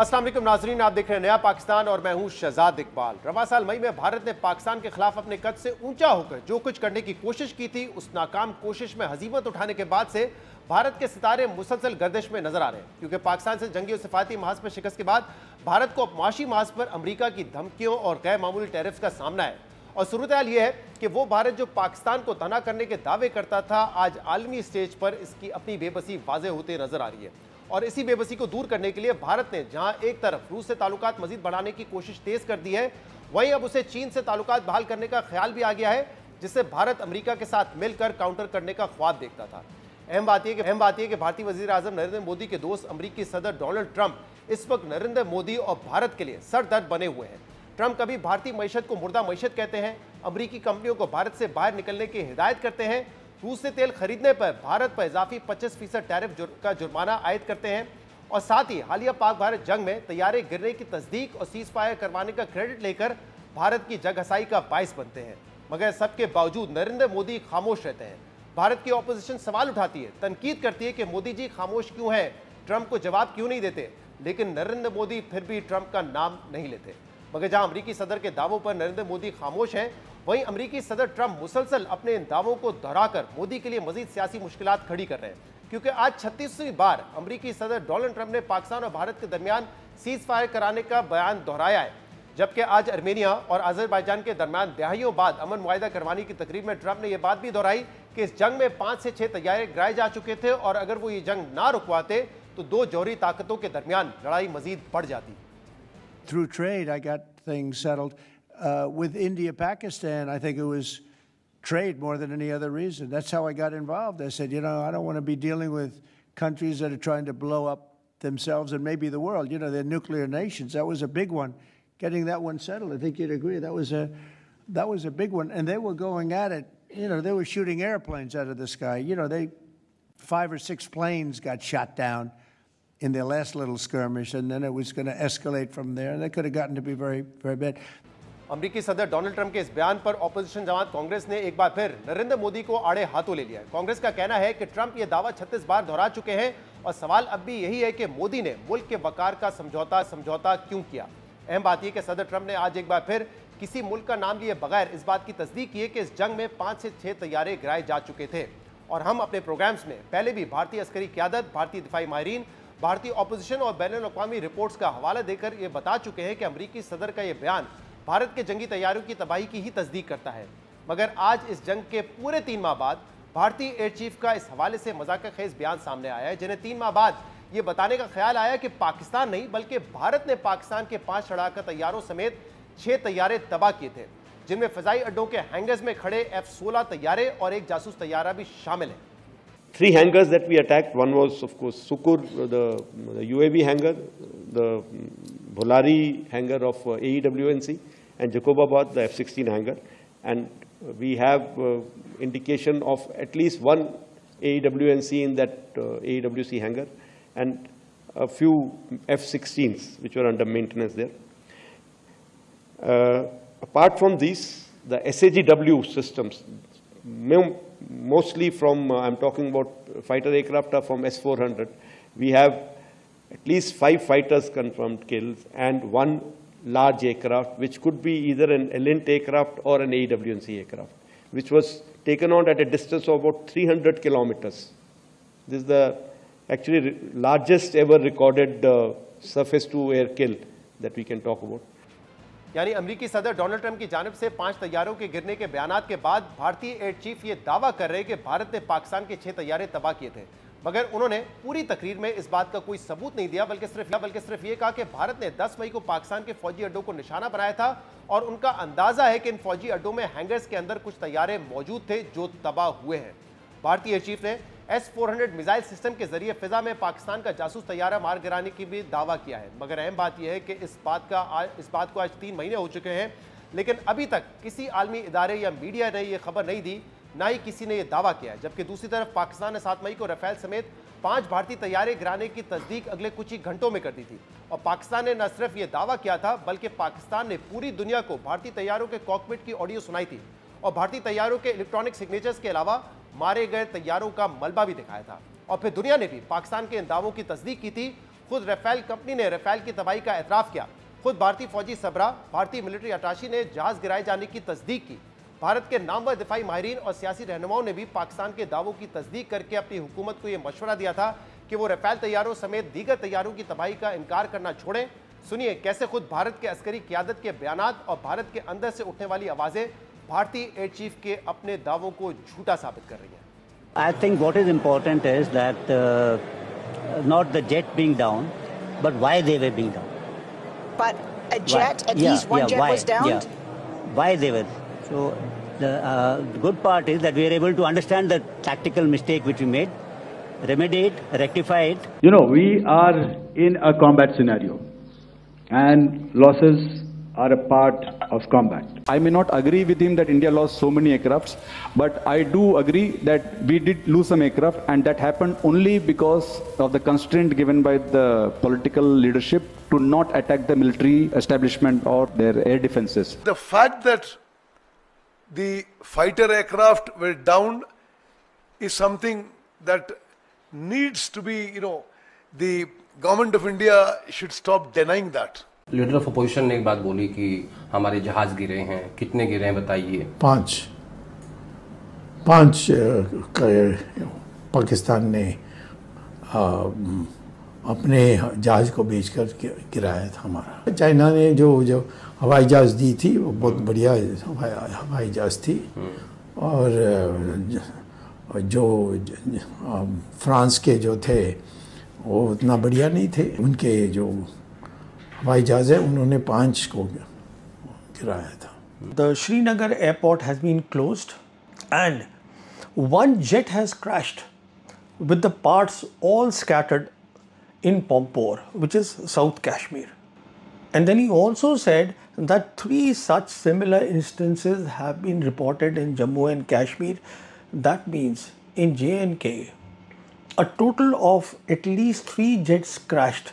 अस्सलाम वालेकुम नाजरीन, आप देख रहे हैं नया पाकिस्तान और मैं हूं शहजाद इकबाल। रवा साल मई में भारत ने पाकिस्तान के खिलाफ अपने कद से ऊंचा होकर जो कुछ करने की कोशिश की थी, उस नाकाम कोशिश में हजीमत उठाने के बाद से भारत के सितारे मुसलसल गर्दिश में नजर आ रहे हैं, क्योंकि पाकिस्तान से जंगी और सिफाती महाज पर शिकस्त के बाद भारत को माशी महाज पर अमरीका की धमकियों और गैर मामूली टैरिफ का सामना है। और सूरत हाल यह है कि वो भारत जो पाकिस्तान को तना करने के दावे करता था, आज आलमी स्टेज पर इसकी अपनी बेबसी वाज़ेह होते नजर आ रही है। और इसी बेबसी को दूर करने के लिए भारत ने जहां एक तरफ रूस से ताल्लुकात मजीद बढ़ाने की कोशिश तेज कर दी है, वहीं अब उसे चीन से ताल्लुकात बहाल करने का ख्याल भी आ गया है, जिससे भारत अमेरिका के साथ मिलकर काउंटर करने का ख्वाब देखता था। अहम बात यह कि भारतीय वजीर आजम नरेंद्र मोदी के दोस्त अमेरिकी सदर डोनाल्ड ट्रंप इस वक्त नरेंद्र मोदी और भारत के लिए सरदर्द बने हुए हैं। ट्रंप कभी भारतीय मईशत को मुर्दा मईशत कहते हैं, अमेरिकी कंपनियों को भारत से बाहर निकलने की हिदायत करते हैं, रूस से तेल खरीदने पर भारत पर इजाफी 25% टैरिफ का जुर्माना आयद करते हैं, और साथ ही हालिया पाक भारत जंग में तैयारे गिरने की तस्दीक और सीज फायर करवाने का क्रेडिट लेकर भारत की जगहसाई का बाइस बनते हैं। मगर सबके बावजूद नरेंद्र मोदी खामोश रहते हैं। भारत की ऑपोजिशन सवाल उठाती है, तनकीद करती है कि मोदी जी खामोश क्यों हैं, ट्रंप को जवाब क्यों नहीं देते, लेकिन नरेंद्र मोदी फिर भी ट्रंप का नाम नहीं लेते। मगर जहां अमेरिकी सदर के दावों पर नरेंद्र मोदी खामोश हैं, वहीं अमेरिकी सदर ट्रंप मुसलसल अपने इन दावों को दोहराकर मोदी के लिए मजीद सियासी मुश्किलात खड़ी कर रहे हैं, क्योंकि आज 36वीं बार अमेरिकी सदर डोनाल्ड ट्रंप ने पाकिस्तान और भारत के दरमियान सीज फायर कराने का बयान दोहराया है, जबकि आज आर्मेनिया और अजरबैजान के दरमियान दहाइयों बाद अमन मुआहिदा करवाने की तकरीब में ट्रंप ने यह बात भी दोहराई कि इस जंग में 5 से 6 तैयारे गिराए जा चुके थे, और अगर वो ये जंग ना रुकवाते तो दो जौहरी ताकतों के दरमियान लड़ाई मजीद बढ़ जाती। Through trade, I got things settled. With India, Pakistan, I think it was trade more than any other reason. That's how I got involved. I said, I don't want to be dealing with countries that are trying to blow up themselves and maybe the world. They're nuclear nations. That was a big one. Getting that one settled, I think you'd agree. That was a big one. And they were going at it. They were shooting airplanes out of the sky. 5 or 6 planes got shot down in their last little skirmish, and then it was going to escalate from there. And that could have gotten to be very, very bad. अमेरिकी सदर Donald Trump के इस बयान पर opposition जमात कांग्रेस ने एक बार फिर नरेंद्र मोदी को आड़े हाथों ले लिया है। कांग्रेस का कहना है कि ट्रंप ये दावा 36 बार दोहरा चुके हैं, और सवाल अब भी यही है कि मोदी ने मुल्क के वकार का समझौता क्यों किया। अहम बात यह कि सदर ट्रंप ने आज एक बार फिर किसी मुल्क का नाम लिए बगैर इस बात की तस्दीक की है कि इस जंग में 5 से 6 तैयारे गिराए जा चुके थे। और हम अपने प्रोग्राम्स में पहले भी भारतीय अस्करी क़यादत, भारतीय दिफाई माहिरीन, भारतीय ऑपोजिशन और बैनुल-अक़वामी रिपोर्ट्स का हवाला देकर ये बता चुके हैं कि अमेरिकी सदर का ये बयान भारत के जंगी तैयारियों की तबाही की ही तस्दीक करता है। मगर आज इस जंग के पूरे 3 माह बाद भारतीय एयर चीफ का इस हवाले से मजाक-ए-खेज बयान सामने आया है, जिन्हें 3 माह बाद ये बताने का ख्याल आया कि पाकिस्तान नहीं बल्कि भारत ने पाकिस्तान के 5 लड़ाका तैयारों समेत 6 तैयारे तबाह किए थे, जिनमें फजाई अड्डों के हैंगर्स में खड़े F-16 तैयारे और एक जासूस तैयारा भी शामिल है। 3 hangars that we attacked. One was, of course, Sukur, the UAV hangar, the Bholari hangar of AEWNC, and Jacobabad, the F-16 hangar. And we have indication of at least one AEWNC in that AEWC hangar, and a few F-16s which were under maintenance there. Apart from these, the SAGW systems, mostly from, I'm talking about fighter aircraft are from S-400. We have at least 5 fighters confirmed kills and 1 large aircraft, which could be either an Elint aircraft or an AEWNC aircraft, which was taken on at a distance of about 300 kilometers. This is the actually largest ever recorded surface-to-air kill that we can talk about. यानी अमेरिकी सदर Donald Trump की जानिब से 5 तैयारों के गिरने के बयानात के बाद भारतीय एयर चीफ ये दावा कर रहे हैं कि भारत ने पाकिस्तान के 6 तैयारे तबाह किए थे, मगर उन्होंने पूरी तकरीर में इस बात का कोई सबूत नहीं दिया, बल्कि सिर्फ ये कहा कि भारत ने 10 मई को पाकिस्तान के फौजी अड्डों को निशाना बनाया था, और उनका अंदाजा है कि इन फौजी अड्डों में हैंगर्स के अंदर कुछ तैयारे मौजूद थे जो तबाह हुए हैं। भारतीय एयर चीफ ने S-400 मिसाइल सिस्टम के जरिए फिजा में पाकिस्तान का जासूस तैयारा मार गिराने की भी दावा किया है। मगर अहम बात यह है कि इस बात को आज 3 महीने हो चुके हैं, लेकिन अभी तक किसी आलमी इदारे या मीडिया ने यह खबर नहीं दी, ना ही किसी ने यह दावा किया। जबकि दूसरी तरफ पाकिस्तान ने 7 मई को राफेल समेत 5 भारतीय तैयारे गिराने की तस्दीक अगले कुछ ही घंटों में कर दी थी, और पाकिस्तान ने न सिर्फ यह दावा किया था, बल्कि पाकिस्तान ने पूरी दुनिया को भारतीय तैयारों के कॉकपिट की ऑडियो सुनाई थी, और भारतीय तैयारों के इलेक्ट्रॉनिक सिग्नेचर्स के अलावा मारे गए तैयारों का मलबा भी दिखाया था। और फिर दुनिया ने भी पाकिस्तान के इन दावों की तस्दीक की थी। खुद राफेल कंपनी ने राफेल की तबाही का एतराफ किया। खुद भारतीय फौजी सबरा, भारतीय मिलिट्री अटाशी ने जहाज गिराए जाने की तस्दीक की। भारत के नामवर दिफाई माहिरीन और सियासी रहनुमाओं ने भी पाकिस्तान के दावों की तस्दीक करके अपनी हुकूमत को यह मशवरा दिया था कि वो राफेल तैयारों समेत दीगर तैयारों की तबाही का इनकार करना छोड़ें। सुनिए कैसे खुद भारत के अस्करी क़यादत के बयानात और भारत के अंदर से उठने वाली आवाजें भारतीय एयर चीफ के अपने दावों को झूठा साबित कर रही हैं। I think what is important is that not the jet being down, but why they were being down. But a jet, at least one jet was downed? Yeah. Why they were. So the good part is that we are able to understand the tactical mistake which we made, remedy it, rectify it. You know, we are in a combat scenario and losses are a part of combat. I may not agree with him that India lost so many aircrafts, but I do agree that we did lose some aircraft, and that happened only because of the constraint given by the political leadership to not attack the military establishment or their air defenses. The fact that the fighter aircraft were downed is something that needs to be, the government of India should stop denying that. Leader of opposition ने एक बात बोली कि हमारे जहाज गिरे हैं, कितने गिरे हैं बताइए। पांच पाकिस्तान ने अपने जहाज को बेचकर गिराया था हमारा। चाइना ने जो हवाई जहाज दी थी वो बहुत बढ़िया हवाई जहाज थी, और जो फ्रांस के जो थे वो उतना बढ़िया नहीं थे। उनके जो हवाई जहाज है उन्होंने 5 को गिराया था। The Srinagar airport has been closed and one jet has crashed with the parts all scattered in Pampore, which is South Kashmir. And then he also said that 3 such similar instances have been reported in Jammu and Kashmir. That means in J&K, a total of at least 3 jets crashed.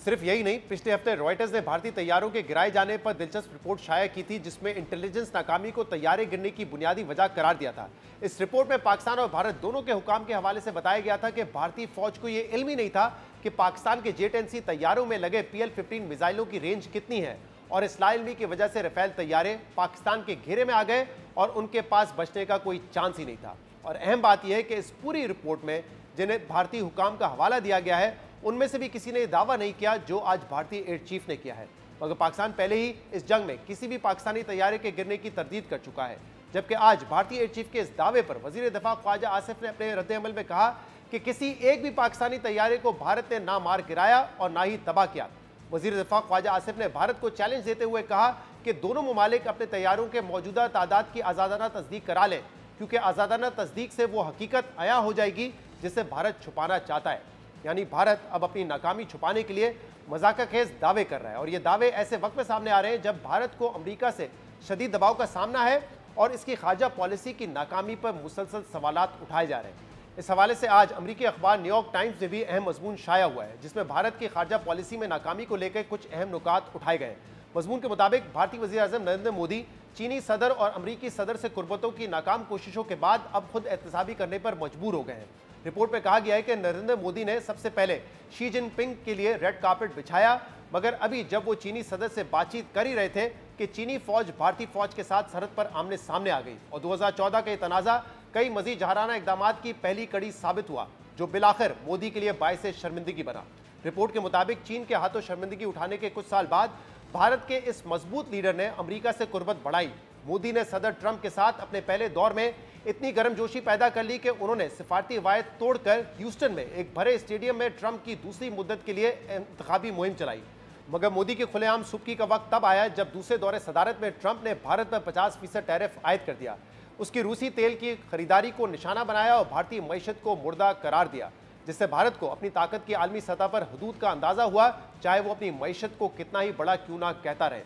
सिर्फ यही नहीं, पिछले हफ्ते Reuters ने भारतीय तैयारों के गिराए जाने पर दिलचस्प रिपोर्ट शाया की थी, जिसमें इंटेलिजेंस नाकामी को तैयारे गिरने की बुनियादी वजह करार दिया था। इस रिपोर्ट में पाकिस्तान और भारत दोनों के हुकाम के हवाले से बताया गया था कि भारतीय फौज को यह इल्म ही नहीं था कि पाकिस्तान के J-10C तैयारों में लगे PL-15 मिसाइलों की रेंज कितनी है, और इस लाइल्मी की वजह से राफेल तैयारे पाकिस्तान के घेरे में आ गए और उनके पास बचने का कोई चांस ही नहीं था। और अहम बात यह है कि इस पूरी रिपोर्ट में जिन्हें भारतीय हुकाम का हवाला दिया गया है, उनमें से भी किसी ने दावा नहीं किया जो आज भारतीय एयर चीफ ने किया है। मगर पाकिस्तान पहले ही इस जंग में किसी भी पाकिस्तानी तैयारे के गिरने की तरदीद कर चुका है, जबकि आज भारतीय एयर चीफ के इस दावे पर वजीर दिफा ख्वाजा आसिफ ने अपने रद्द-ए-अमल में कहा कि किसी एक भी पाकिस्तानी तैयारे को भारत ने ना मार गिराया और ना ही तबाह किया। वजीर दिफा ख्वाजा आसिफ ने भारत को चैलेंज देते हुए कहा कि दोनों ममालिक अपने तैयारों के मौजूदा तादाद की आज़ादाना तस्दीक करा लें, क्योंकि आज़ादाना तस्दीक से वो हकीकत आया हो जाएगी जिसे भारत छुपाना चाहता है। यानी भारत अब अपनी नाकामी छुपाने के लिए मजाकखेज दावे कर रहा है, और ये दावे ऐसे वक्त में सामने आ रहे हैं जब भारत को अमेरिका से शदीद दबाव का सामना है और इसकी खारजा पॉलिसी की नाकामी पर मुसलसल सवालात उठाए जा रहे हैं। इस हवाले से आज अमेरिकी अखबार न्यूयॉर्क टाइम्स में भी अहम मजमून शाया हुआ है, जिसमें भारत की खारजा पॉलिसी में नाकामी को लेकर कुछ अहम नुकात उठाए गए हैं। मजमून के मुताबिक भारतीय वज़ीर आज़म नरेंद्र मोदी चीनी सदर और अमरीकी सदर से कुर्बतों की नाकाम कोशिशों के बाद अब खुद एहतसाबी करने पर मजबूर हो गए हैं। रिपोर्ट में कहा गया है कि नरेंद्र मोदी ने सबसे पहले शी जिनपिंग के लिए रेड कार्पेट बिछाया, मगर अभी जब वो चीनी सदर से बातचीत कर ही रहे थे कि चीनी फौज भारतीय फौज के साथ सरहद पर आमने सामने आ गई, और 2014 का ये तनाज़ा कई मजीद जहाराना इकदाम की पहली कड़ी साबित हुआ, जो बिलाखिर मोदी के लिए बायसे शर्मिंदगी बना। रिपोर्ट के मुताबिक चीन के हाथों शर्मिंदगी उठाने के कुछ साल बाद भारत के इस मजबूत लीडर ने अमेरिका से कुर्बत बढ़ाई। मोदी ने सदर ट्रंप के साथ अपने पहले दौर में इतनी गर्मजोशी पैदा कर ली कि उन्होंने सिफारती रवायत तोड़कर ह्यूस्टन में एक भरे स्टेडियम में ट्रंप की दूसरी मुद्दत के लिए इंतखाबी मुहिम चलाई। मगर मोदी की खुलेआम सुबकी का वक्त तब आया जब दूसरे दौरे सदारत में ट्रंप ने भारत पर 50% टैरिफ आयद कर दिया, उसकी रूसी तेल की खरीदारी को निशाना बनाया और भारतीय मईशत को मुर्दा करार दिया, जिससे भारत को अपनी ताकत की आलमी सतह पर हदूद का अंदाजा हुआ, चाहे वो अपनी मईशत को कितना ही बड़ा क्यों ना कहता रहे।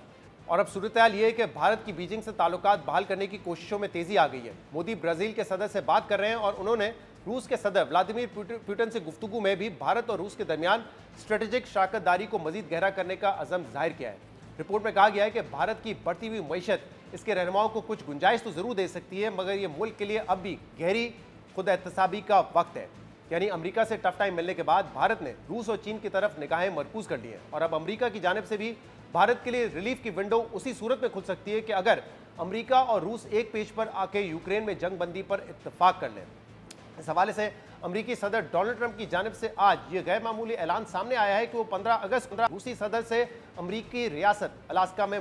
और अब सूरत हाल ये है कि भारत की बीजिंग से ताल्लुकात बहाल करने की कोशिशों में तेजी आ गई है। मोदी ब्राज़ील के सदर से बात कर रहे हैं और उन्होंने रूस के सदर व्लादिमीर पुतिन से गुफ्तगू में भी भारत और रूस के दरमियान स्ट्रेटेजिक शराकतदारी को मजीद गहरा करने का अज़म जाहिर किया है। रिपोर्ट में कहा गया है कि भारत की बढ़ती हुई मईशत इसके रहनुमाओं को कुछ गुंजाइश तो ज़रूर दे सकती है, मगर ये मुल्क के लिए अब भी गहरी खुद एहतसाबी का वक्त है। यानी अमेरिका से टफ टाइम मिलने के बाद भारत ने रूस और चीन की तरफ निगाहें मरकूज कर ली हैं और अब अमेरिका की जानिब से भी भारत के लिए रिलीफ की विंडो उसी सूरत में खुल सकती है कि अगर अमेरिका और रूस एक पेज पर आके यूक्रेन में जंगबंदी पर इत्तेफाक कर लें। इस हवाले से अमेरिकी सदर डोनाल्ड ट्रंप की जानिब से आज ये गैर मामूली ऐलान सामने आया है कि वो 15 अगस्त को रूसी सदर से अमेरिकी रियासत अलास्का में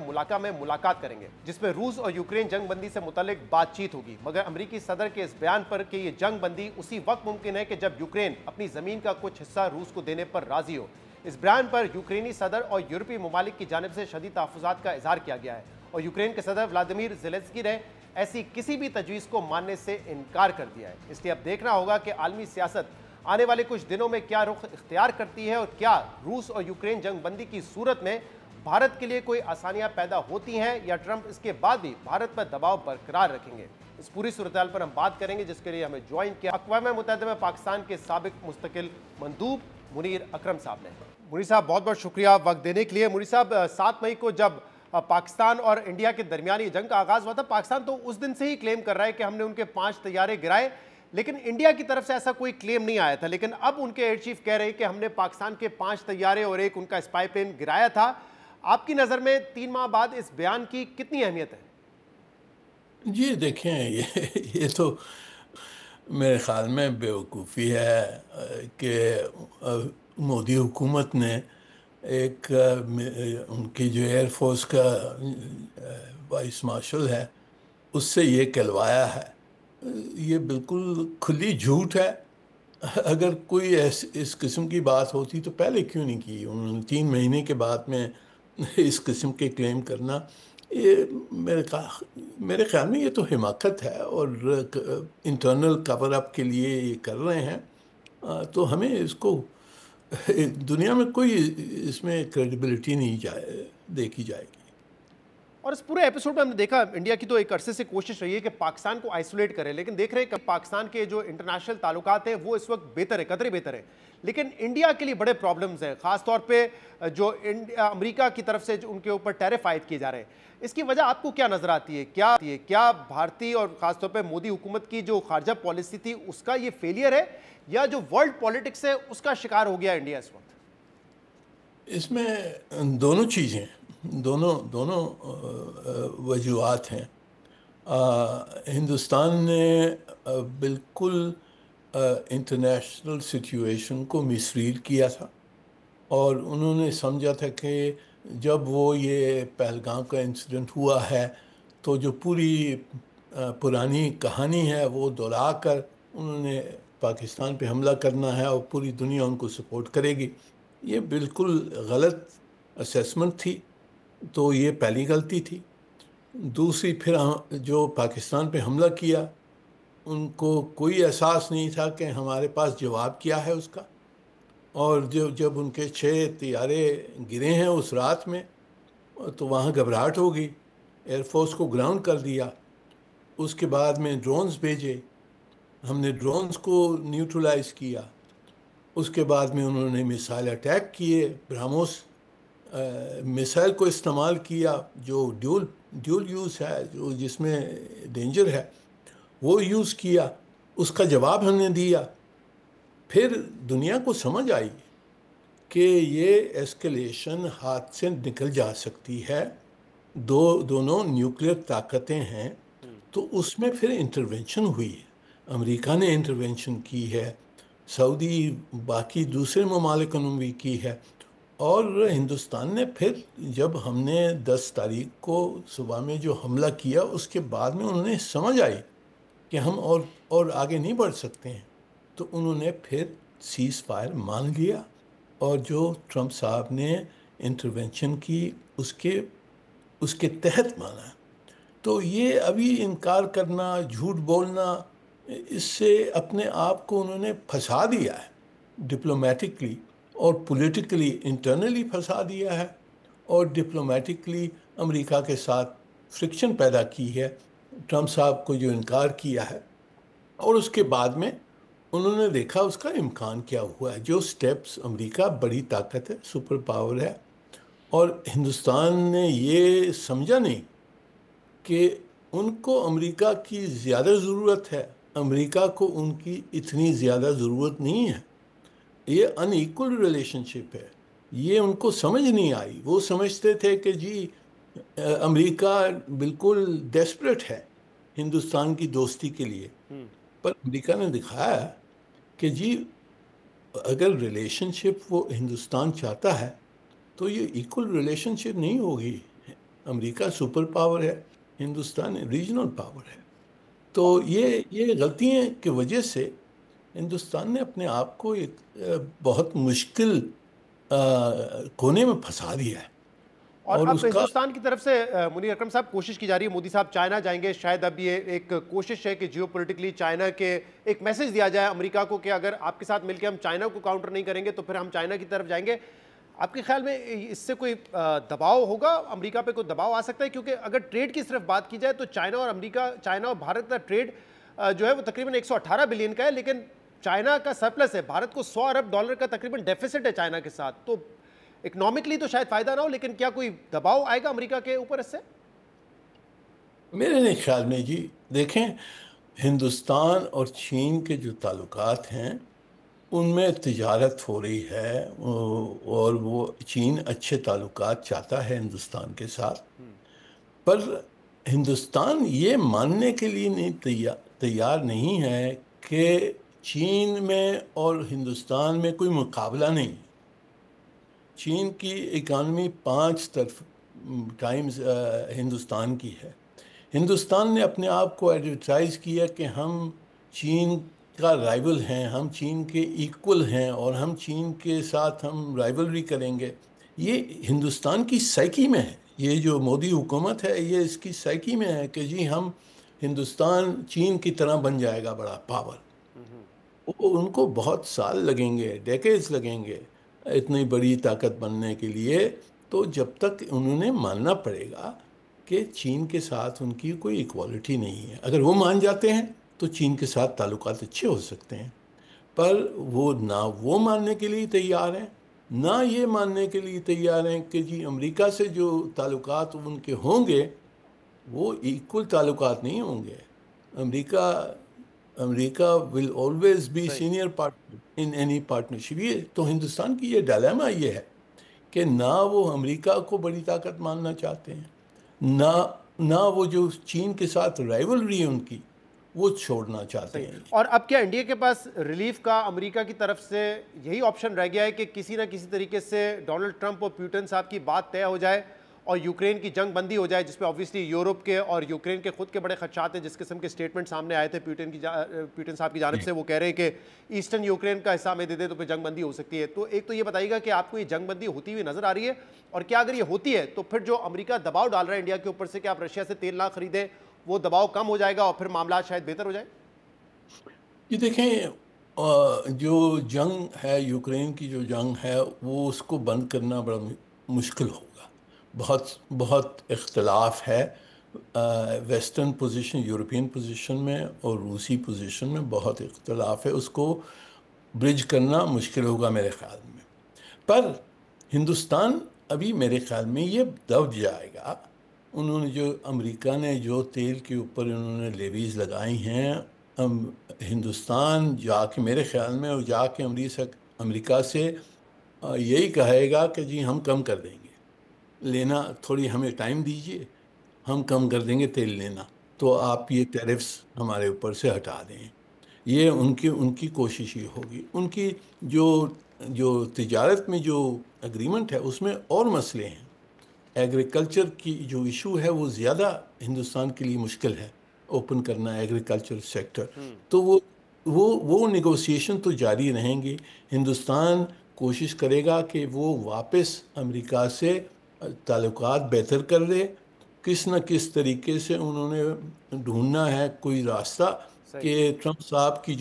मुलाकात करेंगे, जिसमें रूस और यूक्रेन जंगबंदी से मुतल्लिक बातचीत होगी। मगर अमेरिकी सदर के इस बयान पर कि ये जंगबंदी उसी वक्त मुमकिन है कि जब यूक्रेन अपनी जमीन का कुछ हिस्सा रूस को देने पर राजी हो। इस बयान पर यूक्रेनी सदर और यूरोपीय ममालिक की जानिब से शदीद तहफ़्फ़ुज़ात का इजहार किया गया है और यूक्रेन के सदर व्लादिमीर ज़ेलेंस्की ने ऐसी किसी भी तजवीज़ को मानने से इनकार कर दिया है। इसलिए अब देखना होगा कि आलमी सियासत आने वाले कुछ दिनों में क्या रुख इख्तियार करती है और क्या रूस और यूक्रेन जंगबंदी की सूरत में भारत के लिए कोई आसानियां पैदा होती हैं या ट्रंप इसके बाद भी भारत पर दबाव बरकरार रखेंगे। इस पूरी सूरत पर हम बात करेंगे, जिसके लिए हमें ज्वाइन किया अक़वाम मुत्तहिदा में पाकिस्तान के साबिक मुस्तकिल मंदूब मुनीर अकरम साहब ने। मुनीर साहब, बहुत बहुत शुक्रिया वक्त देने के लिए। मुनीर साहब, 7 मई को जब पाकिस्तान और इंडिया के दरमियानी जंग का आगाज हुआ था, पाकिस्तान तो उस दिन से ही क्लेम कर रहा है कि हमने उनके 5 तैयारे गिराए, लेकिन इंडिया की तरफ से ऐसा कोई क्लेम नहीं आया था। लेकिन अब उनके एयर चीफ कह रहे हैं कि हमने पाकिस्तान के 5 तैयारे और एक उनका स्पाई प्लेन गिराया था। आपकी नज़र में 3 माह बाद इस बयान की कितनी अहमियत है? जी देखें, ये तो मेरे ख्याल में बेवकूफ़ी है कि मोदी हुकूमत ने एक उनकी जो एयरफोर्स का वाइस मार्शल है उससे ये कहलवाया है। ये बिल्कुल खुली झूठ है। अगर कोई इस किस्म की बात होती तो पहले क्यों नहीं की? उन्होंने 3 महीने के बाद में इस किस्म के क्लेम करना, ये मेरे ख्याल में ये तो हिमाकत है और इंटरनल कवर अप के लिए ये कर रहे हैं। तो हमें इसको दुनिया में कोई इसमें क्रेडिबिलिटी नहीं देखी जाएगी। और इस पूरे एपिसोड में हमने देखा इंडिया की तो एक अरसे से कोशिश रही है कि पाकिस्तान को आइसोलेट करे, लेकिन देख रहे हैं कि पाकिस्तान के जो इंटरनेशनल ताल्लुकात हैं वो इस वक्त बेहतर है, कतरे बेहतर है, लेकिन इंडिया के लिए बड़े प्रॉब्लम्स हैं। खासतौर पे जो अमेरिका की तरफ से जो उनके ऊपर टैरिफ आयद किए जा रहे हैं, इसकी वजह आपको क्या नजर आती है? क्या भारतीय और खासतौर पे मोदी हुकूमत की जो खारजा पॉलिसी थी उसका ये फेलियर है या जो वर्ल्ड पॉलिटिक्स है उसका शिकार हो गया इंडिया इस वक्त? इसमें दोनों चीज़ें, दोनों वजूहात हैं। हिंदुस्तान ने बिल्कुल इंटरनेशनल सिचुएशन को मिसरीड किया था और उन्होंने समझा था कि जब वो ये पहलगाम का इंसिडेंट हुआ है तो जो पूरी पुरानी कहानी है वो दोहरा कर उन्होंने पाकिस्तान पे हमला करना है और पूरी दुनिया उनको सपोर्ट करेगी। ये बिल्कुल गलत असेसमेंट थी, तो ये पहली गलती थी। दूसरी, फिर जो पाकिस्तान पे हमला किया उनको कोई एहसास नहीं था कि हमारे पास जवाब क्या है उसका, और जब उनके 6 तैयारे गिरे हैं उस रात में तो वहाँ घबराहट हो गई, एयरफोर्स को ग्राउंड कर दिया। उसके बाद में ड्रोन्स भेजे, हमने ड्रोन्स को न्यूट्रलाइज किया। उसके बाद में उन्होंने मिसाइल अटैक किए, ब्रह्मोस मिसाइल को इस्तेमाल किया जो ड्यूल यूज़ है, जो जिसमें डेंजर है, वो यूज़ किया। उसका जवाब हमने दिया। फिर दुनिया को समझ आई कि ये एस्केलेशन हाथ से निकल जा सकती है, दोनों न्यूक्लियर ताकतें हैं, तो उसमें फिर इंटरवेंशन हुई है। अमेरिका ने इंटरवेंशन की है, सऊदी, बाकी दूसरे ममालिक ने भी की है, और हिंदुस्तान ने फिर जब हमने 10 तारीख को सुबह में जो हमला किया उसके बाद में उन्होंने समझ आई कि हम और आगे नहीं बढ़ सकते हैं, तो उन्होंने फिर सीज़ फायर मान लिया और जो ट्रंप साहब ने इंटरवेंशन की उसके तहत माना। तो ये अभी इनकार करना, झूठ बोलना, इससे अपने आप को उन्होंने फंसा दिया है, डिप्लोमेटिकली और पॉलिटिकली इंटरनली फंसा दिया है, और डिप्लोमेटिकली अमेरिका के साथ फ्रिक्शन पैदा की है ट्रंप साहब को जो इनकार किया है। और उसके बाद में उन्होंने देखा उसका इम्कान क्या हुआ है। जो स्टेप्स, अमेरिका बड़ी ताकत है, सुपर पावर है, और हिंदुस्तान ने ये समझा नहीं कि उनको अमेरिका की ज़्यादा ज़रूरत है अमेरिका को उनकी इतनी ज़्यादा ज़रूरत नहीं है। ये अनइक्वल रिलेशनशिप है, ये उनको समझ नहीं आई। वो समझते थे कि जी अमेरिका बिल्कुल डेस्परेट है हिंदुस्तान की दोस्ती के लिए, पर अमेरिका ने दिखाया कि जी अगर रिलेशनशिप वो हिंदुस्तान चाहता है तो ये इक्वल रिलेशनशिप नहीं होगी। अमेरिका सुपर पावर है, हिंदुस्तान रीजनल पावर है। तो ये गलतियों की वजह से हिंदुस्तान ने अपने आप को एक बहुत मुश्किल कोने में फंसा दिया है। और अब हिंदुस्तान की तरफ से मुनीर अकरम साहब कोशिश की जा रही है, मोदी साहब चाइना जाएंगे, शायद अब ये एक कोशिश है कि जियोपॉलिटिकली चाइना के एक मैसेज दिया जाए अमेरिका को कि अगर आपके साथ मिलकर हम चाइना को काउंटर नहीं करेंगे तो फिर हम चाइना की तरफ जाएंगे। आपके ख्याल में इससे कोई दबाव होगा, अमेरिका पे कोई दबाव आ सकता है? क्योंकि अगर ट्रेड की सिर्फ बात की जाए तो चाइना और भारत का ट्रेड जो है वो तकरीबन 118 बिलियन का है, लेकिन चाइना का सरप्लस है। भारत को $100 अरब का तकरीबन डेफिसिट है चाइना के साथ। तो इकोनॉमिकली तो शायद फायदा ना हो, लेकिन क्या कोई दबाव आएगा अमेरिका के ऊपर इससे? मेरे नहीं ख्याल में जी। देखें, हिंदुस्तान और चीन के जो ताल्लुकात हैं उनमें तिजारत हो रही है और वो चीन अच्छे ताल्लुकात चाहता है हिंदुस्तान के साथ, पर हिंदुस्तान ये मानने के लिए नहीं तैयार नहीं है कि चीन में और हिंदुस्तान में कोई मुकाबला नहीं। चीन की इकानमी 5 टाइम्स हिंदुस्तान की है। हिंदुस्तान ने अपने आप को एडवर्टाइज़ किया कि हम चीन का राइवल हैं, हम चीन के इक्वल हैं और हम चीन के साथ हम राइवलरी करेंगे। ये हिंदुस्तान की साइकी में है। ये जो मोदी हुकूमत है ये इसकी साइकी में है कि जी हम हिंदुस्तान चीन की तरह बन जाएगा बड़ा पावर। उनको बहुत साल लगेंगे, डेकेड्स लगेंगे इतनी बड़ी ताकत बनने के लिए। तो जब तक उन्होंने मानना पड़ेगा कि चीन के साथ उनकी कोई इक्वालिटी नहीं है। अगर वो मान जाते हैं तो चीन के साथ ताल्लुकात अच्छे हो सकते हैं, पर वो ना वो मानने के लिए तैयार हैं, ना ये मानने के लिए तैयार हैं कि जी अमेरिका से जो ताल्लुकात उनके होंगे वो इक्वल ताल्लुकात नहीं होंगे। America will always be senior partner in any partnership. ये तो हिंदुस्तान की ये डायलेमा ये है कि ना वो अमेरिका को बड़ी ताकत मानना चाहते हैं, ना वो जो चीन के साथ राइवलरी है उनकी वो छोड़ना चाहते हैं। और अब क्या इंडिया के पास रिलीफ का अमेरिका की तरफ से यही ऑप्शन रह गया है कि किसी ना किसी तरीके से डोनाल्ड ट्रंप और पुतिन साहब की बात तय हो जाए और यूक्रेन की जंग बंदी हो जाए, जिसपे ऑब्वियसली यूरोप के और यूक्रेन के खुद के बड़े खदशात हैं। जिस किस्म के स्टेटमेंट सामने आए थे पुतिन साहब की जानिब से, वो कह रहे हैं कि ईस्टर्न यूक्रेन का हिस्सा हमें दे दे तो फिर जंग बंदी हो सकती है। तो एक तो ये बताइएगा कि आपको ये जंग बंदी होती हुई नजर आ रही है, और क्या अगर ये होती है तो फिर जो अमेरिका दबाव डाल रहा है इंडिया के ऊपर से कि आप रशिया से तेल ना खरीदें, वो दबाव कम हो जाएगा और फिर मामला शायद बेहतर हो जाए? ये देखें, जो जंग है यूक्रेन की जो जंग है वो उसको बंद करना बड़ा मुश्किल होगा। बहुत इख्तलाफ है वेस्टर्न पोजीशन, यूरोपियन पोजीशन में और रूसी पोजीशन में बहुत इख्तलाफ है। उसको ब्रिज करना मुश्किल होगा मेरे ख्याल में। पर हिंदुस्तान अभी मेरे ख्याल में ये दब जाएगा। उन्होंने जो अमेरिका ने जो तेल के ऊपर उन्होंने लेवीज़ लगाई हैं, हिंदुस्तान जाके मेरे ख्याल में वो जाके अमेरिका से यही कहेगा कि जी हम कम कर देंगे लेना, थोड़ी हमें टाइम दीजिए, हम कम कर देंगे तेल लेना, तो आप ये टैरिफ्स हमारे ऊपर से हटा दें। ये उनकी कोशिश ये होगी। उनकी जो तिजारत में जो एग्रीमेंट है उसमें और मसले हैं। एग्रीकल्चर की जो इशू है वो ज़्यादा हिंदुस्तान के लिए मुश्किल है ओपन करना एग्रीकल्चर सेक्टर। तो वो नेगोशिएशन तो जारी रहेंगी। हिंदुस्तान कोशिश करेगा कि वो वापस अमेरिका से ताल्लुकात बेहतर कर दे। किस न किस तरीके से उन्होंने ढूंढना है कोई रास्ता कि ट्रंप साहब की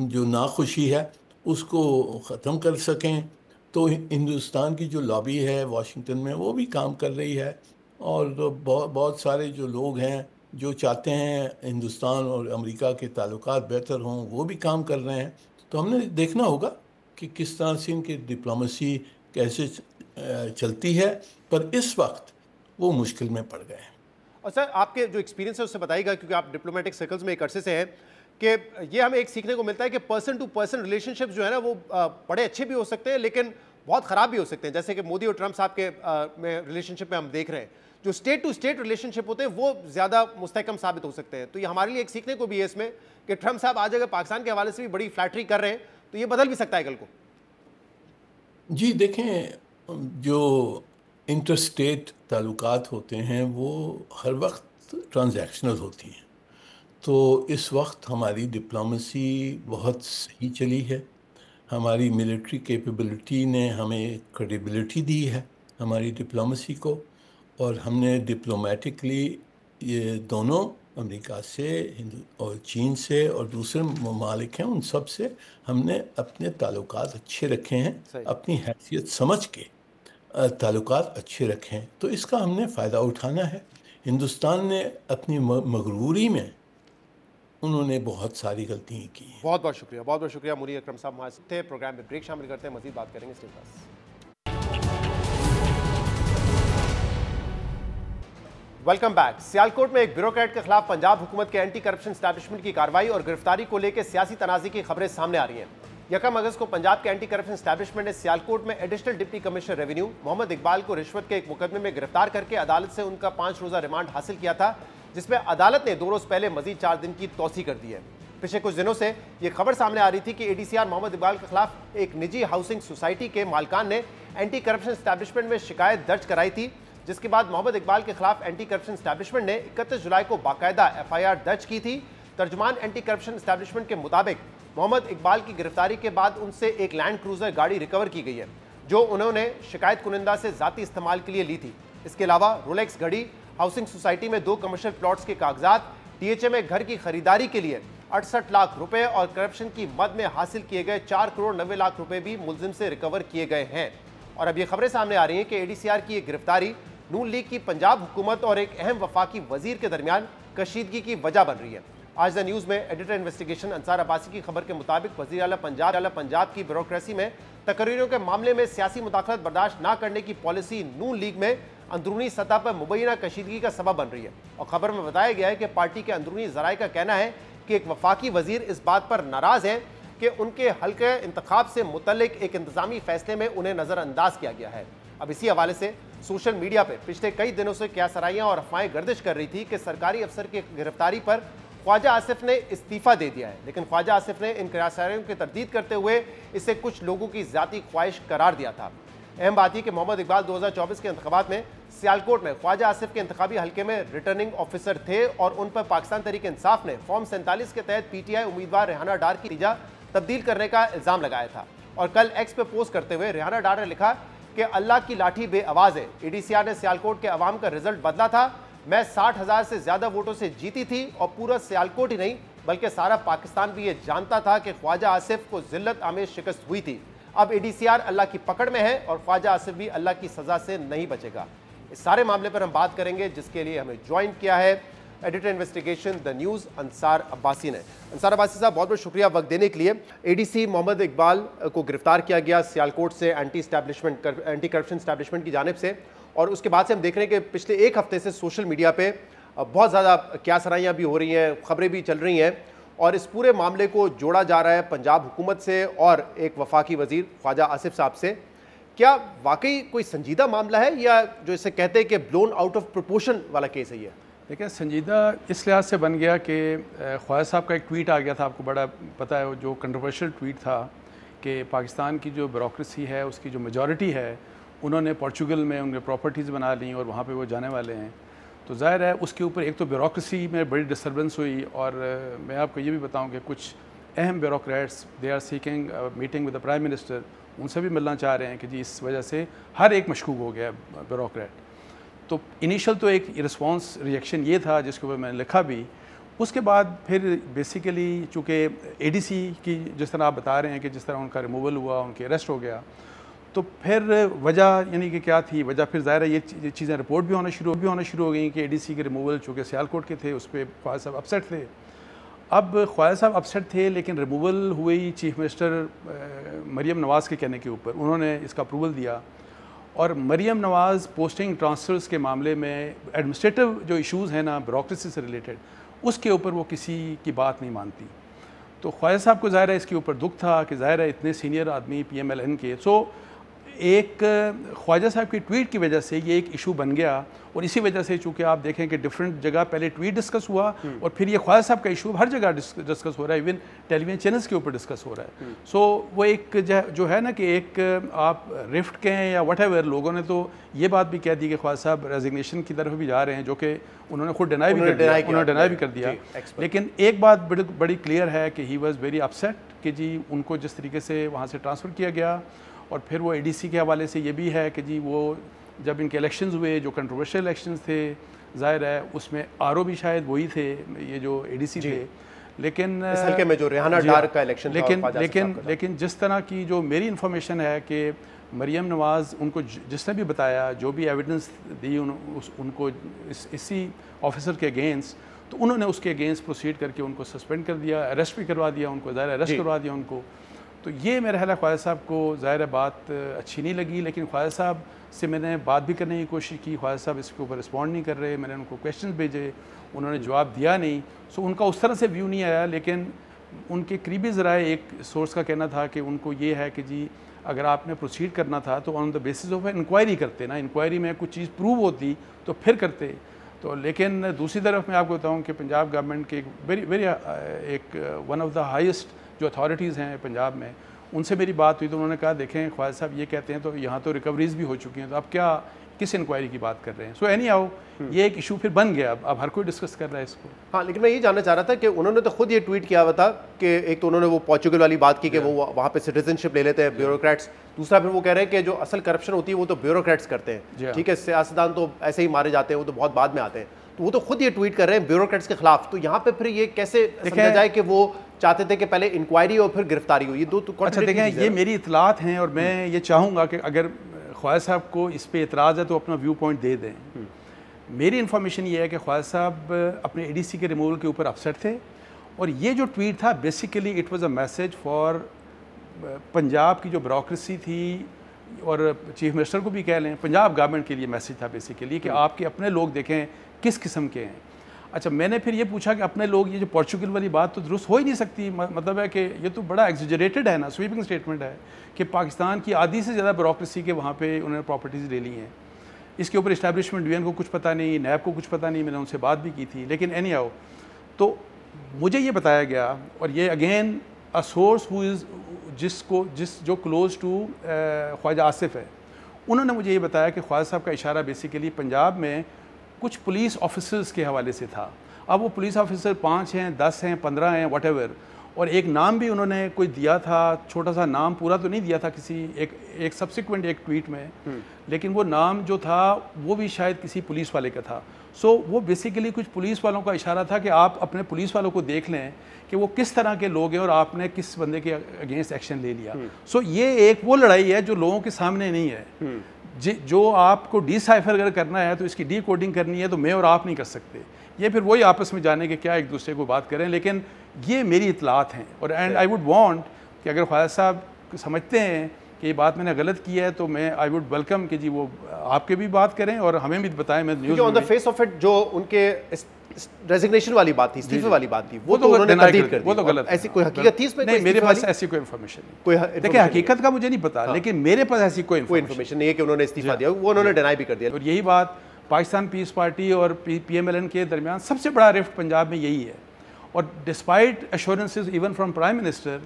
जो नाखुशी है उसको ख़त्म कर सकें। तो हिंदुस्तान की जो लॉबी है वाशिंगटन में वो भी काम कर रही है, और बहुत सारे जो लोग हैं जो चाहते हैं हिंदुस्तान और अमेरिका के ताल्लुकात बेहतर हों वो भी काम कर रहे हैं। तो हमने देखना होगा कि किस तरह से इनकी डिप्लोमेसी कैसे चलती है, पर इस वक्त वो मुश्किल में पड़ गए हैं। और सर आपके जो एक्सपीरियंस है उससे बताइएगा, क्योंकि आप डिप्लोमेटिक सर्कल्स में एक अरसे से हैं, कि ये हमें एक सीखने को मिलता है कि पर्सन टू पर्सन रिलेशनशिप जो है ना वो बड़े अच्छे भी हो सकते हैं लेकिन बहुत ख़राब भी हो सकते हैं, जैसे कि मोदी और ट्रंप साहब के में रिलेशनशिप में हम देख रहे हैं। जो स्टेट टू स्टेट रिलेशनशिप होते हैं वो ज़्यादा मुस्तहकम साबित हो सकते हैं। तो ये हमारे लिए एक सीखने को भी है इसमें कि ट्रंप साहब आज अगर पाकिस्तान के हवाले से भी बड़ी फ्लैटरी कर रहे हैं तो ये बदल भी सकता है कल को। जी देखें, जो इंटरस्टेट ताल्लुकात होते हैं वो हर वक्त ट्रांजैक्शनल होती हैं। तो इस वक्त हमारी डिप्लोमेसी बहुत सही चली है, हमारी मिलिट्री कैपेबिलिटी ने हमें क्रेडिबिलिटी दी है हमारी डिप्लोमेसी को, और हमने डिप्लोमेटिकली ये दोनों अमेरिका से, और चीन से और दूसरे ममालिक हैं उन सब से हमने अपने ताल्लुकात अच्छे रखे हैं, अपनी हैसियत समझ के ताल्लुकात अच्छे रखे हैं। तो इसका हमने फ़ायदा उठाना है। हिंदुस्तान ने अपनी मगरूरी में उन्होंने बहुत सारी गलतियाँ की हैं। बहुत बहुत शुक्रिया, बहुत बहुत शुक्रिया। मुनीर अकरम साहब हमारे थे। प्रोग्राम में ब्रेक शामिल करते हैं, मजीद बात करेंगे इसके पास। Welcome back. सियालकोट में एक ब्यूरोक्रेट के खिलाफ पंजाब हुकूमत के एंटी करप्शन एस्टैब्लिशमेंट की कार्रवाई और गिरफ्तारी को लेकर सियासी तनाज़ी की खबरें सामने आ रही हैं। 1 अगस्त को पंजाब के एंटी करप्शन एस्टैब्लिशमेंट ने सियालकोट में additional deputy commissioner revenue Mohammad Iqbal को रिश्वत के एक मुकदमे में गिरफ्तार करके अदालत से उनका 5 रोज़ा रिमांड हासिल किया था, जिसमें अदालत ने 2 रोज़ पहले मजीद 4 दिन की तौसी कर दी है। पिछले कुछ दिनों से ये खबर सामने आ रही थी कि ADCR मोहम्मद इकबाल के खिलाफ एक निजी हाउसिंग सोसाइटी के मालकान ने एंटी करप्शन एस्टैब्लिशमेंट में शिकायत दर्ज कराई थी, जिसके बाद मोहम्मद इकबाल के खिलाफ एंटी करप्शन एस्टैब्लिशमेंट ने 31 जुलाई को बाकायदा FIR दर्ज की थी। तर्जुमान एंटी करप्शन एस्टैब्लिशमेंट के मुताबिक मोहम्मद इकबाल की गिरफ्तारी के बाद उनसे एक लैंड क्रूजर गाड़ी रिकवर की गई है, जो उन्होंने शिकायत कुनिंदा से जाती इस्तेमाल के लिए ली थी। इसके अलावा रोलेक्स घड़ी, हाउसिंग सोसाइटी में 2 कमर्शियल प्लॉट्स के कागजात, DHA में घर की खरीदारी के लिए 68 लाख रुपए और करप्शन की मद में हासिल किए गए 4 करोड़ 90 लाख रुपए भी मुलजिम से रिकवर किए गए हैं। और अब ये खबरें सामने आ रही हैं कि ADCR की ये गिरफ्तारी नून लीग की पंजाब हुकूमत और एक अहम वफाकी वजीर के दरमियान कशीदगी की वजह बन रही है। आज द न्यूज़ में एडिटर इन्वेस्टिगेशन अंसार अब्बासी की खबर के मुताबिक वज़ीर आला पंजाब की ब्यूरोक्रेसी में तकरीरों के मामले में सियासी मुदाखलत बर्दाश्त न करने की पॉलिसी नून लीग में अंदरूनी सतह पर मुबैना कशीदगी का सबब बन रही है। और खबर में बताया गया है कि पार्टी के अंदरूनी ज़राए का कहना है कि एक वफाकी वजीर इस बात पर नाराज़ है कि उनके हल्के इंतखाब से मुतल्लिक एक इंतजामी फैसले में उन्हें नज़रअंदाज किया गया है। अब इसी हवाले से सोशल मीडिया पर पिछले कई दिनों से क्यासराइयाँ और अफवाहें गर्दिश कर रही थी कि सरकारी अफसर की गिरफ्तारी पर ख्वाजा आसिफ ने इस्तीफ़ा दे दिया है, लेकिन ख्वाजा आसिफ ने इन क्यासराइयों की तरदीद करते हुए इसे कुछ लोगों की ज़ाती ख्वाहिश करार दिया था। अहम बात यह कि मोहम्मद इकबाल 2024 के इंतखाबात में सियालकोट में ख्वाजा आसिफ के इंतखाबी हल्के में रिटर्निंग ऑफिसर थे और उन पर पाकिस्तान तहरीक इंसाफ ने फॉर्म 47 के तहत PTI उम्मीदवार रेहाना डार की नतीजा तब्दील करने का इल्ज़ाम लगाया था। और कल एक्स पे पोस्ट करते हुए रेहाना डार ने लिखा कि अल्लाह की लाठी बेआवाज़ है, ADCR ने सियालकोट के अवाम का रिजल्ट बदला था, मैं 60,000 से ज़्यादा वोटों से जीती थी और पूरा सियालकोट ही नहीं बल्कि सारा पाकिस्तान भी ये जानता था कि ख्वाजा आसिफ को जिल्लत आमेज शिकस्त हुई थी। अब ADCR अल्लाह की पकड़ में है और ख्वाजा आसिफ भी अल्लाह की सज़ा से नहीं बचेगा। इस सारे मामले पर हम बात करेंगे, जिसके लिए हमें ज्वाइन किया है editor investigation the news Ansar Abbasi ने। अंसार अब्बासी साहब, बहुत बहुत शुक्रिया वक्त देने के लिए। ADC मोहम्मद इकबाल को गिरफ्तार किया गया सियालकोट से एंटी करप्शन एस्टैब्लिशमेंट की जानिब से, और उसके बाद से हम देख रहे हैं कि पिछले एक हफ्ते से सोशल मीडिया पे बहुत ज़्यादा क्यासराइयाँ भी हो रही हैं, खबरें भी चल रही हैं, और इस पूरे मामले को जोड़ा जा रहा है पंजाब हुकूमत से और एक वफाकी वजीर ख्वाजा आसिफ साहब से। क्या वाकई कोई संजीदा मामला है या जो इसे कहते हैं कि ब्लोन आउट ऑफ प्रोपोर्शन वाला केस है ये? देखिए, संजीदा इस लिहाज से बन गया कि ख्वाजा साहब का एक ट्वीट आ गया था, आपको बड़ा पता है, जो कंट्रोवर्शियल ट्वीट था कि पाकिस्तान की जो ब्यूरोक्रेसी है उसकी जो मेजॉरिटी है उन्होंने पोर्चुगल में उनके प्रॉपर्टीज़ बना ली और वहाँ पे वो जाने वाले हैं। तो ज़ाहिर है उसके ऊपर एक तो ब्यूरोक्रेसी में बड़ी डिस्टर्बेंस हुई, और मैं आपको ये भी बताऊँ कि कुछ अहम bureaucrats they are seeking meeting with the prime minister, उनसे भी मिलना चाह रहे हैं कि जी इस वजह से हर एक मशकूक हो गया ब्यूरोक्रेट। तो इनिशियल तो एक रिस्पांस रिएक्शन ये था जिसके ऊपर मैंने लिखा भी। उसके बाद फिर बेसिकली चूँकि ADC की जिस तरह आप बता रहे हैं कि जिस तरह उनका रिमूवल हुआ, उनके अरेस्ट हो गया, तो फिर वजह यानी कि क्या थी वजह, फिर ज़ाहिर है ये चीज़ें रिपोर्ट भी होना शुरू हो गई कि ADC के रिमूवल चूँकि सियालकोट के थे उस पर ख्वाजा साहब अपसेट थे। अब ख्वाजा साहब अपसेट थे, लेकिन रिमूवल हुई चीफ मिनिस्टर मरीम नवाज़ के कहने के ऊपर, उन्होंने इसका अप्रूवल दिया और मरियम नवाज़ पोस्टिंग ट्रांसफ़र्स के मामले में एडमिनिस्ट्रेटिव जो इश्यूज़ हैं ना ब्यूरोक्रेसी से रिलेटेड, उसके ऊपर वो किसी की बात नहीं मानती। तो ख्वाजा साहब को ज़ाहिर है इसके ऊपर दुख था कि ज़ाहिर है इतने सीनियर आदमी PMLN के, सो एक ख्वाजा साहब की ट्वीट की वजह से ये एक इशू बन गया। और इसी वजह से चूँकि आप देखें कि डिफरेंट जगह पहले ट्वीट डिस्कस हुआ और फिर ये ख्वाजा साहब का इशू हर जगह डिस्कस हो रहा है, इवन टेलीविजन चैनल्स के ऊपर डिस्कस हो रहा है। सो वो एक जो है ना कि एक आप रिफ्ट कहें या वट एवर, लोगों ने तो ये बात भी कह दी कि ख्वाजा साहब रेजिग्नेशन की तरफ भी जा रहे हैं, जो कि उन्होंने खुद डिनाई भी कर दिया। लेकिन एक बात बड़ी क्लियर है कि ही वॉज़ वेरी अपसेट कि जी उनको जिस तरीके से वहाँ से ट्रांसफ़र किया गया। और फिर वो ADC के हवाले से ये भी है कि जी वो जब इनके इलेक्शंस हुए जो कंट्रोवर्शियल इलेक्शंस थे, ज़ाहिर है उसमें RO भी शायद वही थे, ये जो ADC थे। लेकिन इस हल्के में जो रेहाना डार का इलेक्शन लेकिन जिस तरह की जो मेरी इन्फॉर्मेशन है कि मरियम नवाज़ उनको जिसने भी बताया, जो भी एविडेंस दी उनको इसी ऑफिसर के अगेंस्ट, तो उन्होंने उसके अगेंस्ट प्रोसीड करके उनको सस्पेंड कर दिया, अरेस्ट भी करवा दिया उनको, ज़ाहिर अरेस्ट करवा दिया उनको। तो ये मेरा ख्याल है ख्वाजा साहब को ज़ाहिर बात अच्छी नहीं लगी। लेकिन ख्वाजा साहब से मैंने बात भी करने की कोशिश की, ख्वाजा साहब इसके ऊपर रिस्पॉन्ड नहीं कर रहे, मैंने उनको क्वेश्चंस भेजे, उन्होंने जवाब दिया नहीं। सो उनका उस तरह से व्यू नहीं आया। लेकिन उनके करीबी ज़राए एक सोर्स का कहना था कि उनको ये है कि जी अगर आपने प्रोसीड करना था तो on the basis of inquiry करते ना, इंक्वायरी में कुछ चीज़ प्रूव होती तो फिर करते। तो लेकिन दूसरी तरफ मैं आपको बताऊँ कि पंजाब गवर्नमेंट के एक वन ऑफ द हाईएस्ट जो अथॉरिटीज़ हैं पंजाब में, उनसे मेरी बात हुई तो उन्होंने कहा देखें ख्वाजा साहब ये कहते हैं तो यहाँ तो रिकवरीज भी हो चुकी हैं, तो आप क्या किस इंक्वायरी की बात कर रहे हैं। सो एनी हाउ ये एक इशू फिर बन गया, अब हर कोई डिस्कस कर रहा है इसको। हाँ, लेकिन मैं ये जानना चाह रहा था कि उन्होंने तो खुद ये ट्वीट किया हुआ था कि एक तो उन्होंने वो पोर्चुगल वाली बात की कि वो वहाँ पे सिटीजनशिप ले लेते हैं ब्यूरोक्रेट्स, दूसरा फिर वो कह रहे हैं कि जो असल करप्शन होती है वो तो ब्यूरोक्रेट्स करते हैं, ठीक है, सियासतदान तो ऐसे ही मारे जाते हैं, वो तो बहुत बाद में आते हैं। तो वो तो खुद ये ट्वीट कर रहे हैं ब्यूरोक्रेट्स के खिलाफ। तो यहाँ पे फिर ये कैसे समझा जाए कि वो चाहते थे कि पहले इंक्वायरी और फिर गिरफ्तारी हो? ये दो तो अच्छा देखें, ये मेरी इतलात हैं और मैं ये चाहूँगा कि अगर ख्वाजा साहब को इस पे एतराज़ है तो अपना व्यू पॉइंट दे दें। मेरी इन्फॉर्मेशन ये है कि ख्वाजा साहब अपने ADC के रिमूवल के ऊपर अपसेट थे और ये जो ट्वीट था basically it was a message for Punjab की जो ब्यूरोक्रेसी थी और चीफ मिनिस्टर को भी कह लें, पंजाब गवर्नमेंट के लिए मैसेज था बेसिकली कि आपके अपने लोग देखें किस किस्म के हैं। अच्छा, मैंने फिर ये पूछा कि अपने लोग, ये जो पोर्चुगल वाली बात तो दुरुस्त हो ही नहीं सकती, मतलब है कि ये तो बड़ा एग्जेजरेटेड है ना, स्वीपिंग स्टेटमेंट है कि पाकिस्तान की आधी से ज़्यादा ब्यूरोक्रेसी के वहाँ पे उन्होंने प्रॉपर्टीज़ ले ली हैं। इसके ऊपर इस्टेब्लिशमेंट डिवीजन को कुछ पता नहीं, नैब को कुछ पता नहीं, मैंने उनसे बात भी की थी। लेकिन एनी हाउ तो मुझे ये बताया गया, और ये again a source who is जो क्लोज टू ख्वाजा आसिफ है, उन्होंने मुझे ये बताया कि ख्वाजा साहब का इशारा बेसिकली पंजाब में कुछ पुलिस ऑफिसर्स के हवाले से था। अब वो पुलिस ऑफिसर 5 हैं, 10 हैं, 15 हैं, व्हाटएवर, और एक नाम भी उन्होंने कोई दिया था, छोटा सा नाम, पूरा तो नहीं दिया था किसी एक सब्सिक्वेंट एक ट्वीट में, लेकिन वो नाम जो था वो भी शायद किसी पुलिस वाले का था। सो वो बेसिकली कुछ पुलिस वालों का इशारा था कि आप अपने पुलिस वालों को देख लें कि वो किस तरह के लोग हैं और आपने किस बंदे के अगेंस्ट एक्शन ले लिया। सो ये एक वो लड़ाई है जो लोगों के सामने नहीं है। जो आपको डिसाइफर अगर करना है तो इसकी डी कोडिंग करनी है तो मैं और आप नहीं कर सकते। ये फिर वही आपस में जाने के क्या एक दूसरे को बात करें, लेकिन ये मेरी इतलात हैं। और एंड आई वुड वांट कि अगर ख्वाजा साहब समझते हैं कि ये बात मैंने गलत की है तो मैं आई वुड वेलकम कि जी वो आपके भी बात करें और हमें भी बताएं। मैं news on the face of it जो उनके रेजिग्नेशन वाली बात थी, इस्तीफे वाली बात थी, वो तो उन्होंने तहदीद कर दी। वो तो गलत, ऐसी कोई हकीकत थी इसमें? नहीं, मेरे पास ऐसी कोई इन्फॉर्मेशन नहीं। देखिए, हकीकत का मुझे नहीं पता, लेकिन मेरे पास ऐसी कोई इन्फॉर्मेशन नहीं है कि उन्होंने इस्तीफा दिया, वो उन्होंने डिनाई भी कर दिया। और यही बात पाकिस्तान पीस पार्टी और PMLN के दरमियान सबसे बड़ा रिफ्ट पंजाब में यही है। और despite assurances even from prime minister,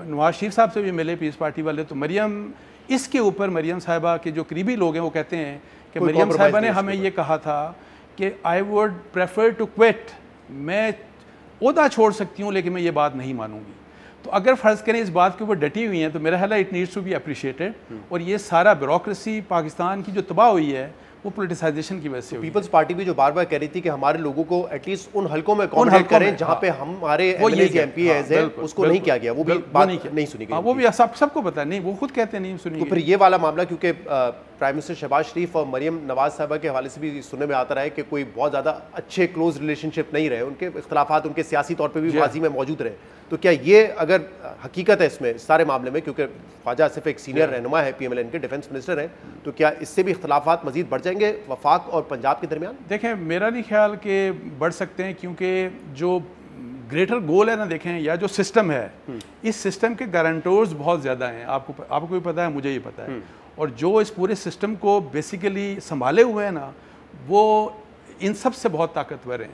Nawaz Sharif sahab से भी मिले पीस पार्टी वाले, तो मरियम इसके ऊपर मरियम साहिबा के जो करीबी लोग हैं वो कहते हैं कि मरियम साहिबा ने हमें ये कहा था कि I would prefer to quit, मैं ओहदा छोड़ सकती हूँ लेकिन मैं ये बात नहीं मानूंगी। तो अगर फ़र्ज़ करें इस बात के ऊपर डटी हुई हैं तो मेरा ख्याल है it needs to be appreciated. और ये सारा ब्यूरोक्रेसी पाकिस्तान की जो तबाह हुई है वो पोलिटिसाइजेशन की वजह से। पीपल्स पार्टी भी जो बार बार कह रही थी कि हमारे लोगों को एटलीस्ट उन हलकों में कॉन्टेक्ट करें जहां पे हमारे MP है, उसको नहीं किया गया, वो भी बात नहीं सुनी गई। वो भी सबको पता है, नहीं वो खुद कहते नहीं सुनी। तो फिर ये वाला मामला, क्योंकि प्राइम मिनिस्टर शहबाज शरीफ और मरियम नवाज साहिबा के हवाले से भी सुनने में आता रहा है कि कोई बहुत ज़्यादा अच्छे क्लोज रिलेशनशिप नहीं रहे, उनके इख्तलाफात उनके सियासी तौर पर भी माजी में मौजूद रहे। तो क्या ये अगर हकीकत है इसमें सारे मामले में, क्योंकि ख्वाजा सिर्फ एक सीनियर रहनुमा है, PMLN के डिफेंस मिनिस्टर हैं, तो क्या इससे भी इख्तलाफात मजीद बढ़ जाएंगे वफाक और पंजाब के दरमियान? देखें, मेरा नहीं ख्याल कि बढ़ सकते हैं, क्योंकि जो ग्रेटर गोल है ना, देखें, या जो सिस्टम है, इस सिस्टम के गारंटोर्स बहुत ज़्यादा हैं। आपको भी पता है, मुझे ही पता है। और जो इस पूरे सिस्टम को बेसिकली संभाले हुए हैं ना, वो इन सब से बहुत ताकतवर हैं।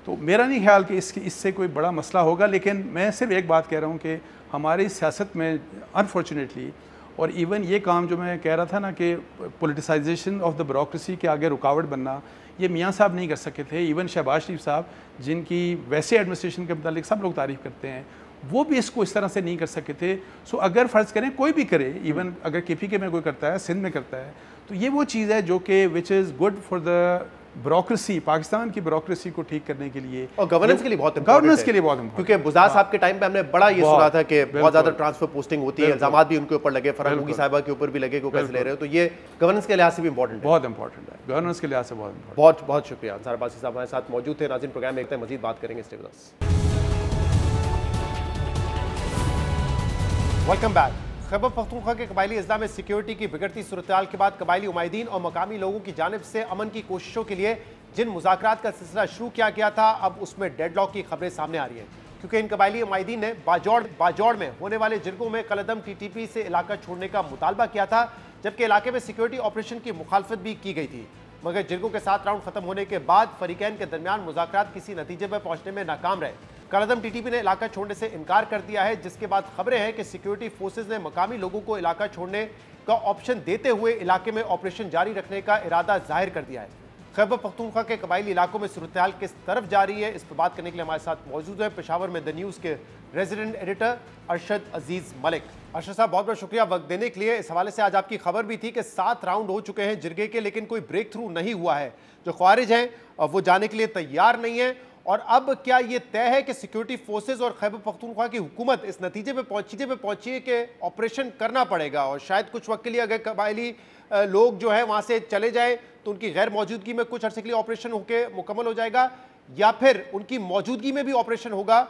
तो मेरा नहीं ख्याल कि इससे कोई बड़ा मसला होगा। लेकिन मैं सिर्फ एक बात कह रहा हूँ कि हमारी सियासत में अनफॉर्चुनेटली, और इवन ये काम जो मैं कह रहा था ना कि पोलिटिसाइजेशन ऑफ द ब्यूरोक्रेसी के आगे रुकावट बनना, ये मियाँ साहब नहीं कर सके थे। इवन शहबाज शरीफ साहब, जिनकी वैसे एडमिनिस्ट्रेशन के मुतालिक सब लोग तारीफ़ करते हैं, वो भी इसको इस तरह से नहीं कर सके थे। सो अगर फ़र्ज़ करें कोई भी करे, इवन अगर KPK में कोई करता है, सिंध में करता है, तो ये वो चीज़ है जो कि which is good for the bureaucracy, Pakistan की ब्यूरोक्रेसी को ठीक करने के लिए और गवर्नेंस के लिए बहुत गवर्नेंस के लिए बहुत इम्पोर्टेंट। क्योंकि बुज़ा साहब के टाइम पे हमने बड़ा ये सुना था कि बहुत ज़्यादा ट्रांसफर पोस्टिंग होती है, इल्जामात भी उनके ऊपर लगे, फरागूगी साहिबा के ऊपर भी लगे कि वो कैसे ले रहे हो, तो ये गवर्नेंस के लिहाज से भी इंपॉर्टेंट है। बहुत इंपॉर्टेंट है, गवर्नेंस के लिहाज से बहुत इंपॉर्टेंट। बहुत बहुत शुक्रिया। अंसार अब्बासी साहब हमारे साथ मौजूद थे। नाज़रीन, प्रोग्राम में एक तक मजीद बात करेंगे। Stay with us. Welcome back. Khyber Pakhtunkhwa के कबायली अजला में सिक्योरिटी की बिगड़ती सूरत-ए-हाल के बाद कबायली उमाइदीन और मकामी लोगों की जानिब से अमन की कोशिशों के लिए जिन मुज़ाकरात का सिलसिला शुरू किया गया था, अब उसमें डेडलॉक की खबरें सामने आ रही हैं, क्योंकि इन कबायली उमाइदीन ने बाजौड़ में होने वाले जिरगों में कलअदम TTP से इलाका छोड़ने का मुतालबा किया था, जबकि इलाके में सिक्योरिटी ऑपरेशन की मुखालफत भी की गई थी। मगर जिरगों के 7 राउंड खत्म होने के बाद फरीकैन के दरमियान मुज़ाकरात किसी नतीजे पर पहुंचने में नाकाम रहे। कलअदम TTP ने इलाका छोड़ने से इनकार कर दिया है, जिसके बाद खबरें हैं कि सिक्योरिटी फोर्सेज ने मकामी लोगों को इलाका छोड़ने का ऑप्शन देते हुए इलाके में ऑपरेशन जारी रखने का इरादा जाहिर कर दिया है। खैबर पख्तूनख्वा के कबायली इलाकों में सूरत-ए-हाल किस तरफ जा रही है, इस पर बात करने के लिए हमारे साथ मौजूद है पेशावर में द न्यूज़ के रेजिडेंट एडिटर अरशद अजीज मलिक। अरशद साहब, बहुत बहुत शुक्रिया वक्त देने के लिए। इस हवाले से आज आपकी खबर भी थी कि 7 राउंड हो चुके हैं जिरगे के, लेकिन कोई ब्रेक थ्रू नहीं हुआ है। जो ख्वारिज हैं वो जाने के लिए तैयार नहीं है। और अब क्या ये तय है कि सिक्योरिटी फोर्सेज और खैबर पख्तूनख्वा की हुकूमत इस नतीजे पे पहुंची है कि ऑपरेशन करना पड़ेगा, और शायद कुछ वक्त के लिए अगर कबायली लोग जो है वहां से चले जाए तो उनकी गैर मौजूदगी में कुछ अरसे के लिए ऑपरेशन होकर मुकम्मल हो जाएगा, या फिर उनकी मौजूदगी में भी ऑपरेशन होगा?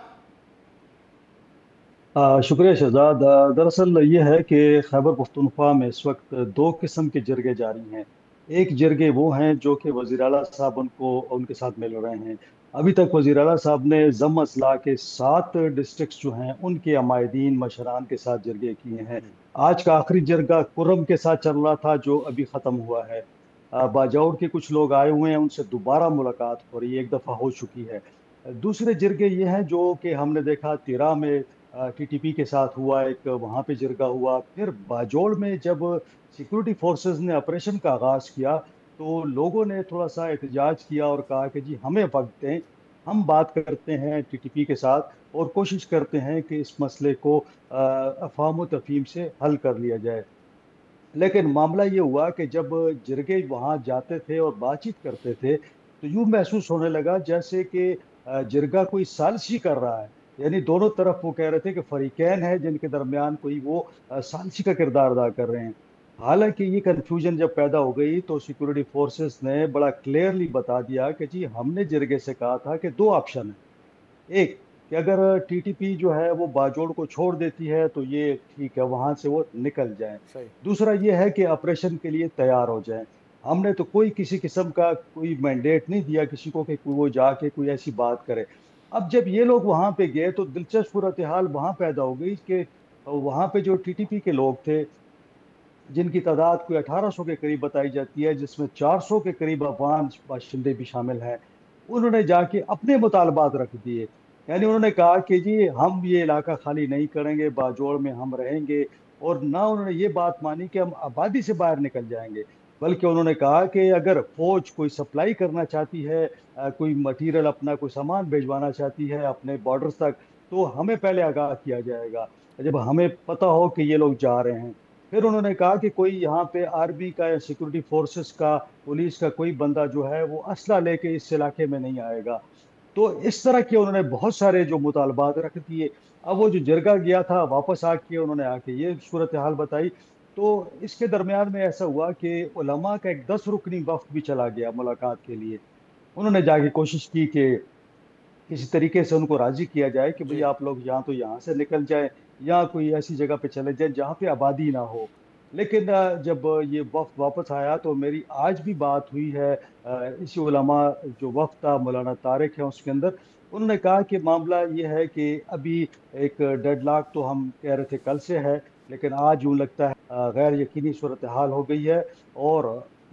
शुक्रिया शहजाद। दरअसल ये है कि खैबर पख्तूनख्वा में इस वक्त 2 किस्म के जरगे जारी हैं। एक जरगे वो हैं जो कि वज़ीर आला साहब उनके साथ मिल रहे हैं। अभी तक वज़ीर आला साहब ने ज़म अज़ला के 7 डिस्ट्रिक्ट्स जो हैं उनके अमायदीन मशरान के साथ जरगे किए हैं। आज का आखिरी जरगा कुर्रम के साथ चल रहा था, जो अभी ख़त्म हुआ है। बाजौड़ के कुछ लोग आए हुए हैं, उनसे दोबारा मुलाकात हो रही है, एक दफ़ा हो चुकी है। दूसरे जरगे ये हैं जो कि हमने देखा तिरा में TTP के साथ हुआ, एक वहाँ पे जरगा हुआ। फिर बाजौड़ में जब सिक्योरिटी फोर्सेस ने ऑपरेशन का आगाज़ किया तो लोगों ने थोड़ा सा एहतजाज किया और कहा कि जी हमें वक्त दें, हम बात करते हैं TTP के साथ और कोशिश करते हैं कि इस मसले को अफ़हाम तफ़हीम से हल कर लिया जाए। लेकिन मामला ये हुआ कि जब जरगे वहाँ जाते थे और बातचीत करते थे तो यूँ महसूस होने लगा जैसे कि जरगा कोई साजिश कर रहा है। यानी दोनों तरफ वो कह रहे थे कि फरीकैन है जिनके दरमियान कोई वो साजिश का किरदार अदा कर रहे हैं। हालांकि ये कन्फ्यूजन जब पैदा हो गई तो सिक्योरिटी फोर्सेस ने बड़ा क्लियरली बता दिया कि जी हमने जरगे से कहा था कि 2 ऑप्शन है। एक कि अगर TTP जो है वो बाजौड़ को छोड़ देती है तो ये ठीक है, वहाँ से वो निकल जाए। दूसरा ये है कि ऑपरेशन के लिए तैयार हो जाए। हमने तो कोई किसी किस्म का कोई मैंडेट नहीं दिया किसी को कि वो जाके कोई ऐसी बात करे। अब जब ये लोग वहाँ पे गए तो दिलचस्प सूरत-ए-हाल वहाँ पैदा हो गई कि वहाँ पे जो TTP के लोग थे, जिनकी तादाद कोई 1800 के करीब बताई जाती है, जिसमें 400 के करीब अफगान बाशिंदे भी शामिल हैं, उन्होंने जाके अपने मुतालबात रख दिए। यानी उन्होंने कहा कि जी हम ये इलाका खाली नहीं करेंगे, बाजौड़ में हम रहेंगे, और ना उन्होंने ये बात मानी कि हम आबादी से बाहर निकल जाएंगे, बल्कि उन्होंने कहा कि अगर फौज कोई सप्लाई करना चाहती है, कोई मटीरियल अपना कोई सामान भिजवाना चाहती है अपने बॉर्डर्स तक, तो हमें पहले आगाह किया जाएगा जब हमें पता हो कि ये लोग जा रहे हैं। फिर उन्होंने कहा कि कोई यहाँ पे आर्मी का या सिक्योरिटी फोर्सेस का, पुलिस का कोई बंदा जो है वो असला लेके इस इलाके में नहीं आएगा। तो इस तरह के उन्होंने बहुत सारे जो मुतालबात रख दिए। अब वो जो जरगा गया था वापस आके उन्होंने आके ये सूरत हाल बताई। तो इसके दरमियान में ऐसा हुआ कि उलमा का एक 10 रुकनी वफ्द भी चला गया मुलाकात के लिए। उन्होंने जाके कोशिश की कि किसी तरीके से उनको राजी किया जाए कि भाई आप लोग यहाँ तो यहाँ से निकल जाए या कोई ऐसी जगह पे चले जाए जहाँ पे आबादी ना हो। लेकिन जब ये वफ्द वापस आया तो मेरी आज भी बात हुई है इसी उलमा जो वफ्द था, मौलाना तारिक है उसके अंदर, उन्होंने कहा कि मामला ये है कि अभी एक डेडलॉक तो हम कह रहे थे कल से है, लेकिन आज यूँ लगता है गैर यकीनी सूरत हाल हो गई है और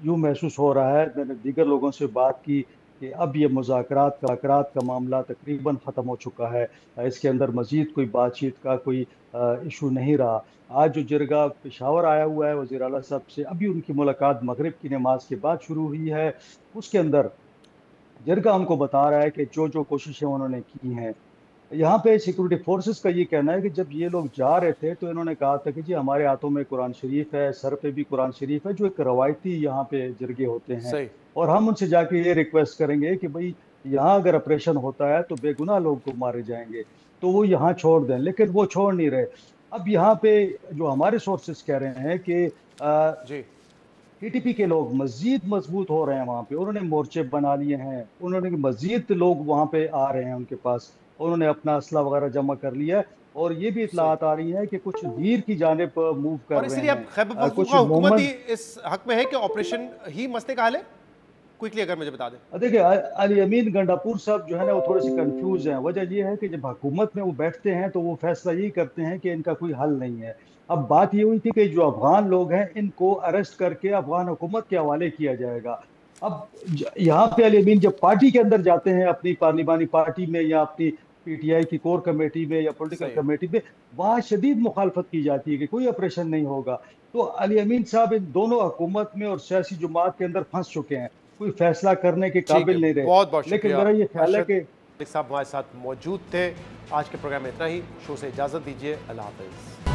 यूँ महसूस हो रहा है, मैंने दीगर लोगों से बात की कि अब ये मुज़ाकरात का मामला तकरीबन ख़त्म हो चुका है, इसके अंदर मज़ीद कोई बातचीत का कोई इशू नहीं रहा। आज जो जिरगा पेशावर आया हुआ है वज़ीर आला साहब से, अभी उनकी मुलाकात मगरिब की नमाज के बाद शुरू हुई है। उसके अंदर जिरगा हमको बता रहा है कि जो जो कोशिशें उन्होंने की हैं, यहाँ पे सिक्योरिटी फोर्सेस का ये कहना है कि जब ये लोग जा रहे थे तो इन्होंने कहा था कि जी हमारे हाथों में कुरान शरीफ है, सर पे भी कुरान शरीफ है, जो एक रवायती यहाँ पे जिरगे होते हैं, और हम उनसे जाके ये रिक्वेस्ट करेंगे कि भाई यहाँ अगर ऑपरेशन होता है तो बेगुनाह लोग को मारे जाएंगे, तो वो यहाँ छोड़ दें, लेकिन वो छोड़ नहीं रहे। अब यहाँ पे जो हमारे सोर्सेस कह रहे हैं कि टीटीपी के लोग मजीद मजबूत हो रहे हैं वहाँ पे, उन्होंने मोर्चे बना लिए हैं, उन्होंने मजीद लोग वहाँ पे आ रहे हैं उनके पास, उन्होंने अपना असला वगैरह जमा कर लिया है, और ये भी इतलात आ रही है कि कुछ वीर की जानिब मूव कर रहे हैं। खैबर पख्तूनख्वा हुकूमत ही इस हक में है कि ऑपरेशन ही मसले का हल है? क्विकली अगर मुझे बता दें। देखिए अली अमीन गंडापुर साहब जो है ना वो थोड़े से कंफ्यूज हैं। वजह ये है कि जब हुकूमत में वो बैठते हैं तो वो फैसला यही करते हैं कि इनका कोई हल नहीं है। अब बात ये हुई थी कि जो अफगान लोग हैं इनको अरेस्ट करके अफगान हुकूमत के हवाले किया जाएगा। अब यहाँ पे अली अमीन जब पार्टी के अंदर जाते हैं, अपनी पार्लिमानी पार्टी में या अपनी पीटीआई की कोर कमेटी में या पॉलिटिकल कमेटी में, वहाँ शदीद मुखालफत की जाती है कि कोई ऑपरेशन नहीं होगा। तो अली अमीन साहब इन दोनों हुकूमत में और सियासी जमात के अंदर फंस चुके हैं, कोई फैसला करने के काबिल नहीं रहे। बहुत बहुत लेकिन मेरा ये ख्याल है कि साहब हमारे साथ मौजूद थे। आज के प्रोग्राम में इतना ही। शो से इजाजत दीजिए। अल्लाह हाफिज।